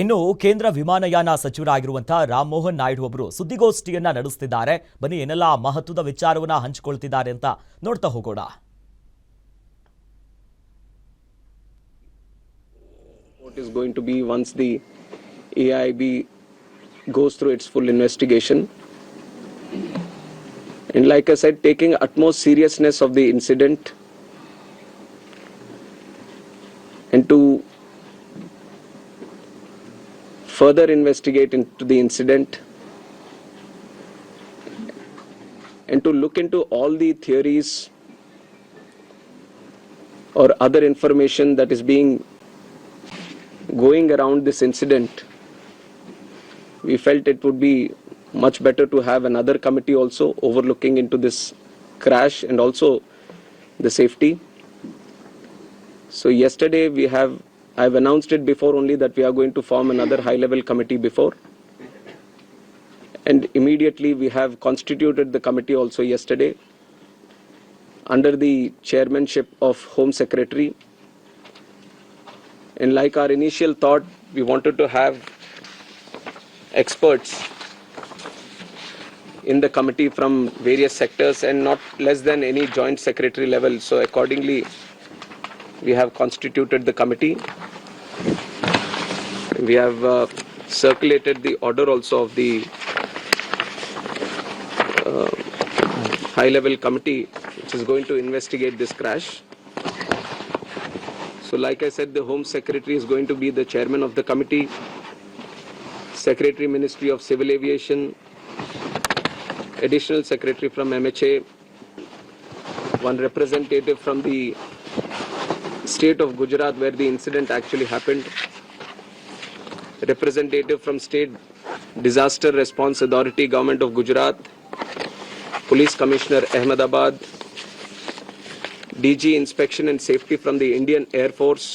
ಇನ್ನು ಕೇಂದ್ರ ವಿಮಾನಯಾನ ಸಚಿವರಾಗಿರುವಂತಹ ರಾಮಮೋಹನ್ ನಾಯ್ಡು ಅವರು ಸುದ್ದಿಗೋಷ್ಠಿಯನ್ನ ನಡೆಸುತ್ತಿದ್ದಾರೆ. ಬನ್ನಿ ಏನೆಲ್ಲ ಮಹತ್ವದ ವಿಚಾರವನ್ನ ಹಂಚಿಕೊಳ್ತಿದ್ದಾರೆ ಅಂತ ನೋಡ್ತಾ ಹೋಗೋಣ. What is going to be once the AIB goes through its full investigation, and like I said, taking utmost seriousness of the incident and to further investigate into the incident and to look into all the theories or other information that is going around this incident. We felt it would be much better to have another committee also overlooking into this crash and also the safety. So yesterday I've announced it before only that we are going to form another high-level committee before. And immediately we have constituted the committee also yesterday under the chairmanship of Home Secretary. And like our initial thought, we wanted to have experts in the committee from various sectors and not less than any joint secretary level. So accordingly, we have constituted the committee. We have circulated the order also of the high-level committee which is going to investigate this crash. So like I said, the Home Secretary is going to be the chairman of the committee, Secretary Ministry of Civil Aviation, Additional Secretary from MHA, one representative from the state of Gujarat where the incident actually happened, representative from State Disaster Response Authority, Government of Gujarat, Police Commissioner Ahmedabad, DG Inspection and Safety from the Indian Air Force,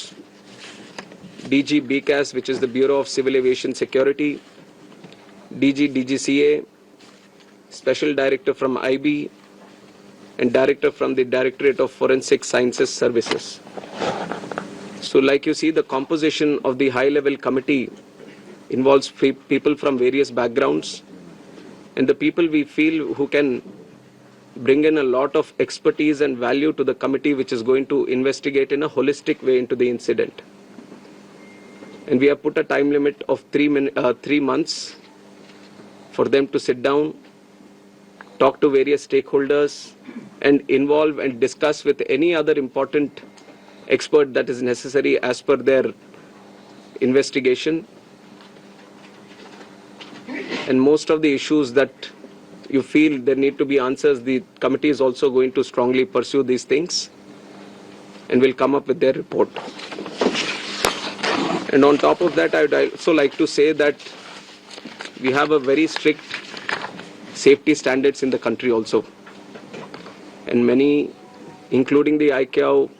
DG BCAS, which is the Bureau of Civil Aviation Security, DG DGCA, Special Director from IB, and Director from the Directorate of Forensic Sciences Services. So like you see, the composition of the high-level committee involves people from various backgrounds, and the people we feel who can bring in a lot of expertise and value to the committee which is going to investigate in a holistic way into the incident. And we have put a time limit of 3 months for them to sit down, talk to various stakeholders, and involve and discuss with any other important expert that is necessary as per their investigation. And most of the issues that you feel there need to be answers, the committee is also going to strongly pursue these things and will come up with their report. And on top of that, I would also like to say that we have a very strict safety standards in the country also. And many, including the ICAO,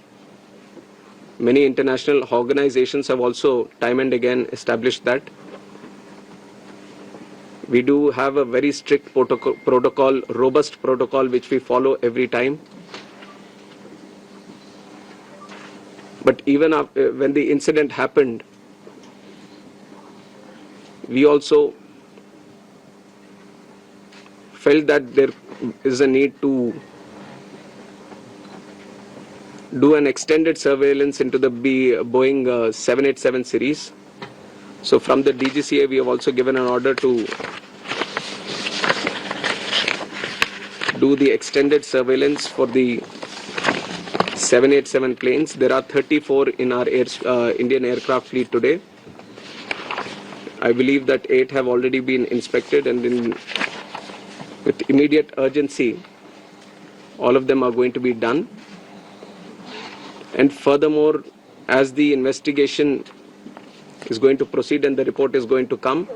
many international organizations have also time and again established that. We do have a very strict protocol, robust protocol, which we follow every time. But even when the incident happened, we also felt that there is a need to do an extended surveillance into the Boeing 787 series. So from the DGCA, we have also given an order to do the extended surveillance for the 787 planes. There are 34 in our Indian aircraft fleet today. I believe that 8 have already been inspected, and with immediate urgency, all of them are going to be done. And furthermore, as the investigation is going to proceed and the report is going to come,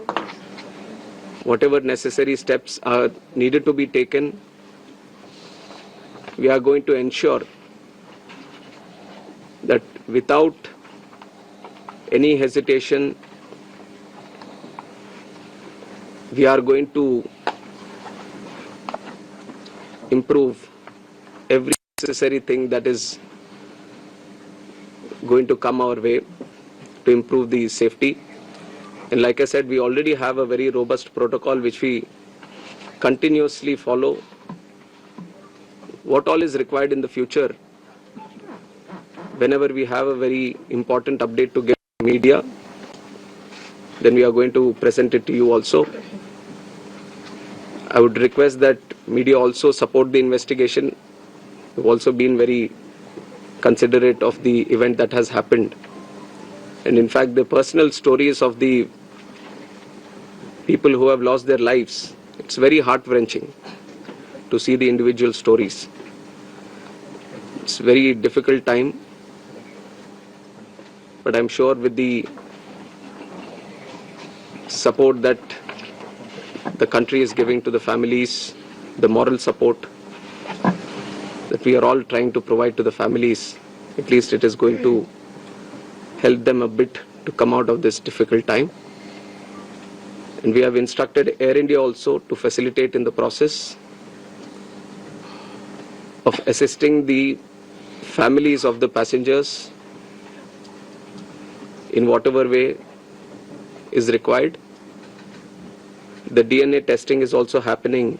whatever necessary steps are needed to be taken, we are going to ensure that without any hesitation, we are going to improve every necessary thing that is going to come our way to improve the safety. And like I said, we already have a very robust protocol which we continuously follow. What all is required in the future, whenever we have a very important update to get media, then we are going to present it to you also. I would request that media also support the investigation. We've also been very considerate of the event that has happened. And in fact, the personal stories of the people who have lost their lives, it's very heart-wrenching to see the individual stories. It's a very difficult time, but I'm sure with the support that the country is giving to the families, the moral support that we are all trying to provide to the families, at least it is going to help them a bit to come out of this difficult time. And we have instructed Air India also to facilitate in the process of assisting the families of the passengers in whatever way is required. The DNA testing is also happening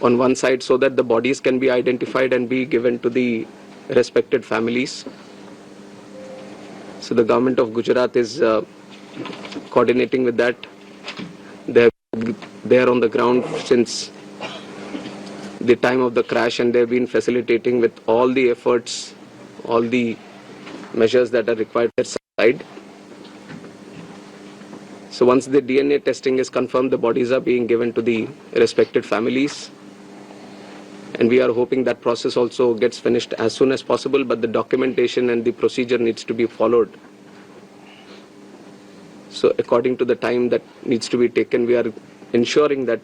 on one side so that the bodies can be identified and be given to the respected families. So the government of Gujarat is coordinating with that. They are on the ground since the time of the crash, and they've been facilitating with all the efforts, all the measures that are required on their side. So once the DNA testing is confirmed, the bodies are being given to the respected families. And we are hoping that process also gets finished as soon as possible, but the documentation and the procedure needs to be followed. So according to the time that needs to be taken, we are ensuring that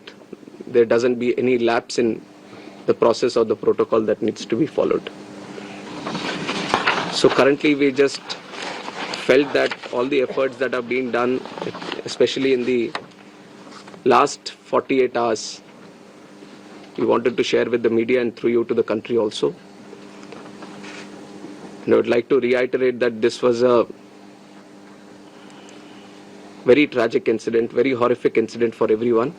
there doesn't be any lapse in the process or the protocol that needs to be followed. So currently we just felt that all the efforts that are being done, especially in the last 48 hours, we wanted to share with the media and through you to the country also. And I would like to reiterate that this was a very tragic incident, very horrific incident for everyone.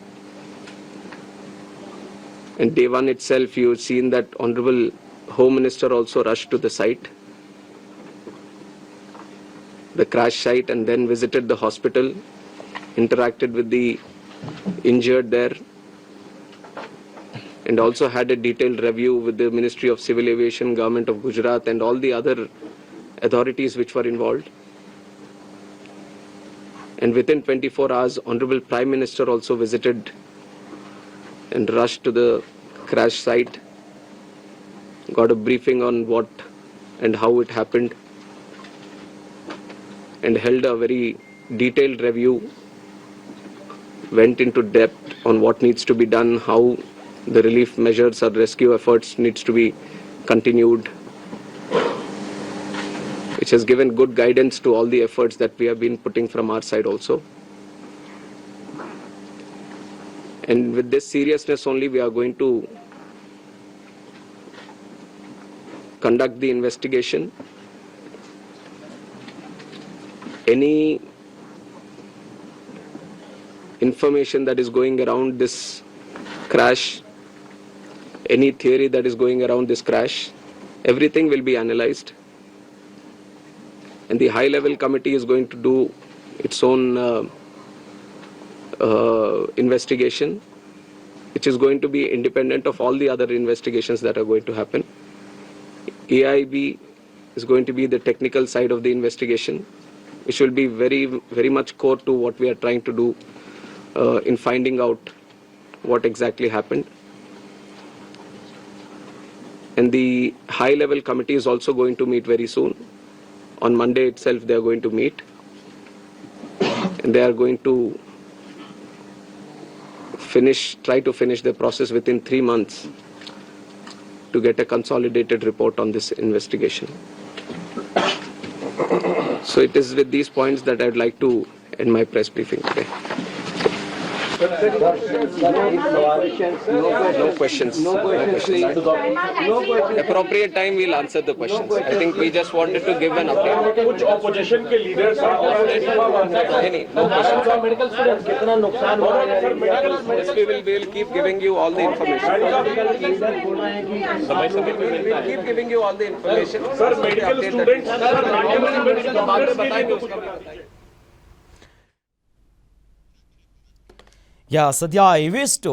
And day one itself, you've seen that Honorable Home Minister also rushed to the site, the crash site, and then visited the hospital, interacted with the injured there, and also had a detailed review with the Ministry of Civil Aviation, Government of Gujarat, and all the other authorities which were involved. And within 24 hours, Honorable Prime Minister also visited and rushed to the crash site, got a briefing on what and how it happened, and held a very detailed review, went into depth on what needs to be done, how the relief measures or rescue efforts needs to be continued, which has given good guidance to all the efforts that we have been putting from our side also. And with this seriousness only, we are going to conduct the investigation. Any information that is going around this crash, any theory that is going around this crash, everything will be analyzed. And the high-level committee is going to do its own investigation, which is going to be independent of all the other investigations that are going to happen. AIB is going to be the technical side of the investigation, which will be very, very much core to what we are trying to do in finding out what exactly happened. And the high-level committee is also going to meet very soon. On Monday itself, they are going to meet, and they are going to try to finish the process within 3 months to get a consolidated report on this investigation. So it is with these points that I'd like to end my press briefing today. No questions. Appropriate time we'll answer the questions. I think we just wanted to give an update. कुछ opposition के leaders are नहीं, no questions. Medical student कितना नुकसान हो रहा है Yes, we will keep giving you all the information. We'll keep giving you all the information. Sir medical students ಸದ್ಯ ಇವಿಷ್ಟು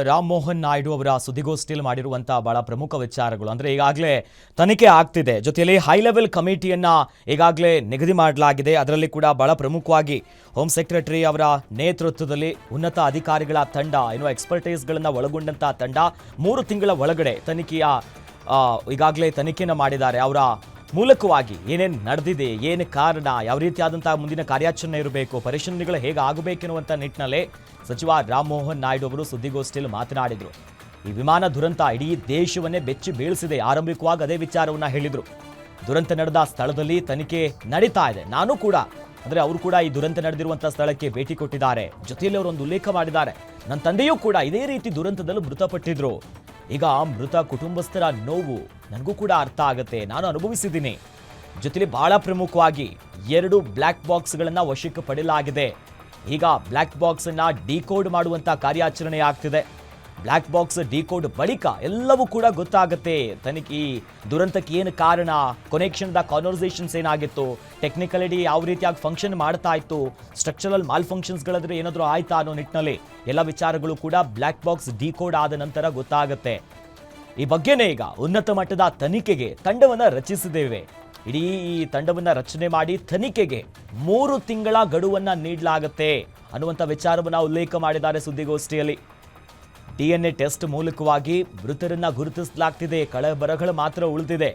ರಾಮ್ ಮೋಹನ್ ನಾಯ್ಡು ಅವರ ಸುದ್ದಿಗೋಷ್ಠಿಯಲ್ಲಿ ಮಾಡಿರುವಂಥ ಬಹಳ ಪ್ರಮುಖ ವಿಚಾರಗಳು. ಅಂದರೆ ಈಗಾಗಲೇ ತನಿಖೆ ಆಗ್ತಿದೆ, ಜೊತೆಯಲ್ಲಿ ಹೈ ಲೆವೆಲ್ ಕಮಿಟಿಯನ್ನು ಈಗಾಗಲೇ ನಿಗದಿ ಮಾಡಲಾಗಿದೆ. ಅದರಲ್ಲಿ ಕೂಡ ಬಹಳ ಪ್ರಮುಖವಾಗಿ ಹೋಮ್ ಸೆಕ್ರೆಟರಿ ಅವರ ನೇತೃತ್ವದಲ್ಲಿ ಉನ್ನತ ಅಧಿಕಾರಿಗಳ ತಂಡ, ಎಕ್ಸ್ಪರ್ಟೈಸ್ಗಳನ್ನು ಒಳಗೊಂಡಂಥ ತಂಡ 3 ತಿಂಗಳ ಒಳಗಡೆ ತನಿಖೆಯ ಈಗಾಗಲೇ ತನಿಖೆಯನ್ನು ಮಾಡಿದ್ದಾರೆ. ಅವರ ಮೂಲಕವಾಗಿ ಏನೇನು ನಡೆದಿದೆ, ಏನು ಕಾರಣ, ಯಾವ ರೀತಿಯಾದಂಥ ಮುಂದಿನ ಕಾರ್ಯಾಚರಣೆ ಇರಬೇಕು, ಪರಿಶೀಲನೆಗಳು ಹೇಗೆ ಆಗಬೇಕೆನ್ನುವಂಥ ನಿಟ್ಟಿನಲ್ಲೇ ಸಚಿವ ರಾಮ್ ಮೋಹನ್ ನಾಯ್ಡು ಅವರು ಸುದ್ದಿಗೋಷ್ಠಿಯಲ್ಲಿ ಮಾತನಾಡಿದರು. ಈ ವಿಮಾನ ದುರಂತ ಇಡೀ ದೇಶವನ್ನೇ ಬೆಚ್ಚಿ ಬೀಳಿಸಿದೆ. ಆರಂಭಿಕವಾಗಿ ಅದೇ ವಿಚಾರವನ್ನು ಹೇಳಿದರು. ದುರಂತ ನಡೆದ ಸ್ಥಳದಲ್ಲಿ ತನಿಖೆ ನಡೀತಾ ಇದೆ. ನಾನು ಕೂಡ ಅವರು ಕೂಡ ಈ ದುರಂತ ನಡೆದಿರುವಂಥ ಸ್ಥಳಕ್ಕೆ ಭೇಟಿ ಕೊಟ್ಟಿದ್ದಾರೆ. ಜೊತೆಯಲ್ಲಿ ಅವರೊಂದು ಉಲ್ಲೇಖ ಮಾಡಿದ್ದಾರೆ, ನನ್ನ ತಂದೆಯೂ ಕೂಡ ಇದೇ ರೀತಿ ದುರಂತದಲ್ಲಿ ಮೃತಪಟ್ಟಿದ್ರು. ಈಗ ಮೃತ ಕುಟುಂಬಸ್ಥರ ನೋವು ನನಗೂ ಕೂಡ ಅರ್ಥ ಆಗುತ್ತೆ, ನಾನು ಅನುಭವಿಸಿದ್ದೀನಿ. ಜೊತೆಲಿ ಬಹಳ ಪ್ರಮುಖವಾಗಿ 2 ಬ್ಲ್ಯಾಕ್ ಬಾಕ್ಸ್ಗಳನ್ನು ವಶಕ್ಕೆ ಪಡೆಯಲಾಗಿದೆ. ಈಗ ಬ್ಲ್ಯಾಕ್ ಬಾಕ್ಸ್ ಅನ್ನ ಡಿಕೋಡ್ ಮಾಡುವಂತ ಕಾರ್ಯಾಚರಣೆ ಆಗ್ತಿದೆ. ಬ್ಲ್ಯಾಕ್ ಬಾಕ್ಸ್ ಡಿಕೋಡ್ ಬಳಿಕ ಎಲ್ಲವೂ ಕೂಡ ಗೊತ್ತಾಗುತ್ತೆ. ತನಿಖೆ ದುರಂತಕ್ಕೆ ಏನು ಕಾರಣ, ಕೊನೆಕ್ಷನ್ದ ಕಾನ್ವರ್ಸೇಷನ್ಸ್ ಏನಾಗಿತ್ತು, ಟೆಕ್ನಿಕಲಿಟಿ ಯಾವ ರೀತಿಯಾಗಿ ಫಂಕ್ಷನ್ ಮಾಡ್ತಾ ಇತ್ತು, ಸ್ಟ್ರಕ್ಚರಲ್ ಮಾಲ್ ಫಂಕ್ಷನ್ಸ್ಗಳಾದ್ರೆ ಏನಾದರೂ ಆಯ್ತಾ ಅನ್ನೋ ನಿಟ್ಟಿನಲ್ಲಿ ಎಲ್ಲ ವಿಚಾರಗಳು ಕೂಡ ಬ್ಲ್ಯಾಕ್ ಬಾಕ್ಸ್ ಡಿಕೋಡ್ ಆದ ನಂತರ ಗೊತ್ತಾಗುತ್ತೆ. ಈ ಬಗ್ಗೆನೇ ಈಗ ಉನ್ನತ ಮಟ್ಟದ ತನಿಖೆಗೆ ತಂಡವನ್ನು ರಚಿಸಿದ್ದೇವೆ. ಇಡೀ ಈ ತಂಡವನ್ನು ರಚನೆ ಮಾಡಿ ತನಿಖೆಗೆ 3 ತಿಂಗಳ ಗಡುವನ್ನು ನೀಡಲಾಗುತ್ತೆ ಅನ್ನುವಂಥ ವಿಚಾರವನ್ನು ಉಲ್ಲೇಖ ಮಾಡಿದ್ದಾರೆ ಸುದ್ದಿಗೋಷ್ಠಿಯಲ್ಲಿ. DNA ಟೆಸ್ಟ್ ಮೂಲಕವಾಗಿ ಮೃತರನ್ನ ಗುರುತಿಸಲಾಗ್ತಿದೆ, ಕಳಬರಗಳು ಮಾತ್ರ ಉಳಿದಿದೆ.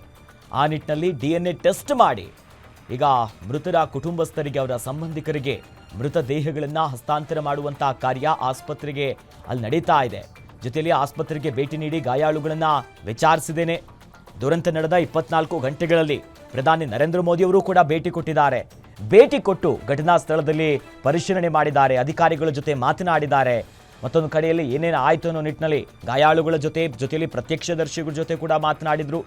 ಆ ನಿಟ್ಟಿನಲ್ಲಿ DNA ಟೆಸ್ಟ್ ಮಾಡಿ ಈಗ ಮೃತರ ಕುಟುಂಬಸ್ಥರಿಗೆ, ಅವರ ಸಂಬಂಧಿಕರಿಗೆ ಮೃತದೇಹಗಳನ್ನು ಹಸ್ತಾಂತರ ಮಾಡುವಂಥ ಕಾರ್ಯ ಆಸ್ಪತ್ರೆಗೆ ಅಲ್ಲಿ ನಡೀತಾ ಇದೆ. ಜೊತೆಯಲ್ಲಿ ಆಸ್ಪತ್ರೆಗೆ ಭೇಟಿ ನೀಡಿ ಗಾಯಾಳುಗಳನ್ನು ವಿಚಾರಿಸಿದ್ದೇನೆ. ದುರಂತ ನಡೆದ 24 ಗಂಟೆಗಳಲ್ಲಿ ಪ್ರಧಾನಿ ನರೇಂದ್ರ ಮೋದಿ ಅವರು ಕೂಡ ಭೇಟಿ ಕೊಟ್ಟಿದ್ದಾರೆ. ಭೇಟಿ ಕೊಟ್ಟು ಘಟನಾ ಸ್ಥಳದಲ್ಲಿ ಪರಿಶೀಲನೆ ಮಾಡಿದ್ದಾರೆ, ಅಧಿಕಾರಿಗಳ ಜೊತೆ ಮಾತನಾಡಿದ್ದಾರೆ. ಮತ್ತೊಂದು ಕಡೆಯಲ್ಲಿ ಏನೇನು ಆಯಿತು ಅನ್ನೋ ನಿಟ್ಟಿನಲ್ಲಿ ಗಾಯಾಳುಗಳ ಜೊತೆಯಲ್ಲಿ ಪ್ರತ್ಯಕ್ಷದರ್ಶಿಗಳ ಜೊತೆ ಕೂಡ ಮಾತನಾಡಿದ್ರು.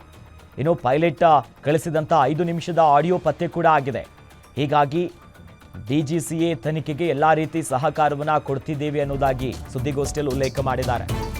ಇನ್ನು ಪೈಲಟ್ ಕಳಿಸಿದಂಥ 5 ನಿಮಿಷದ ಆಡಿಯೋ ಪತ್ತೆ ಕೂಡ ಆಗಿದೆ. ಹೀಗಾಗಿ DGCA ತನಿಖೆಗೆ ಎಲ್ಲ ರೀತಿ ಸಹಕಾರವನ್ನು ಕೊಡ್ತಿದ್ದೇವೆ ಅನ್ನೋದಾಗಿ ಸುದ್ದಿಗೋಷ್ಠಿಯಲ್ಲಿ ಉಲ್ಲೇಖ ಮಾಡಿದ್ದಾರೆ.